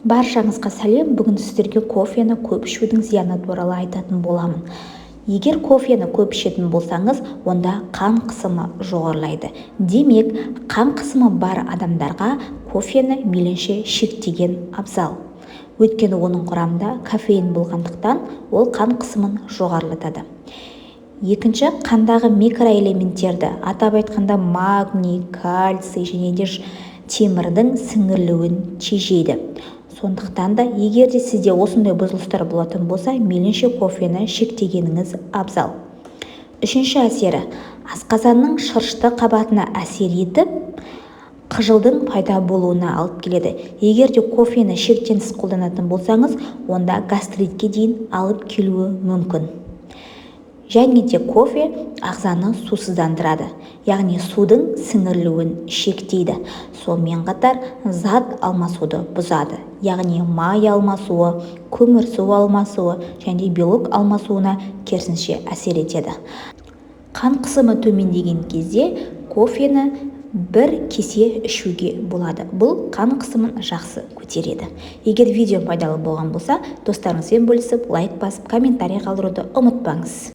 Баршаңызға сәлем. Бүгін сіздерге кофені көп ішудің зияны туралы айтатын боламын. Егер кофені көп ішетін болсаңыз, онда қан қысымы жоғарылайды. Демек, қан қысымы бар адамдарға кофені мейлінше шектеген абзал. Өйткені оның құрамында кофеин болғандықтан ол қан қысымын жоғарылатады. Екінші, қандағы микроэлементтерді, атап айтқанда магний, кальций және де темірдің сіңірілуін тежейді. Сондықтан да, егер де сізде осындай бұзылыстар болатын болса, мейлінше кофені шектегеніңіз абзал. Үшінші әсері, асқазанның шырышты қабатына әсер етіп, қыжылдың пайда болуына алып келеді. Егер де кофені шектенсіз қолданатын болсаңыз, онда гастритке дейін алып келуі мүмкін. Және де кофе ағзаны сусыздандырады, яғни судың сіңірілуін шектейді. Сонымен қатар зат алмасуды бұзады, яғни май алмасуы, көмірсу алмасуы және белок алмасуына керісінше әсер етеді. Қан қысымы төмендеген кезде кофені бір кесе ішуге болады. Бұл қан қысымын жақсы көтереді. Егер видео пайдалы болған болса, достарыңызбен бөлісіп, лайк басып, комментарий қалдыруды ұмытпаңыз.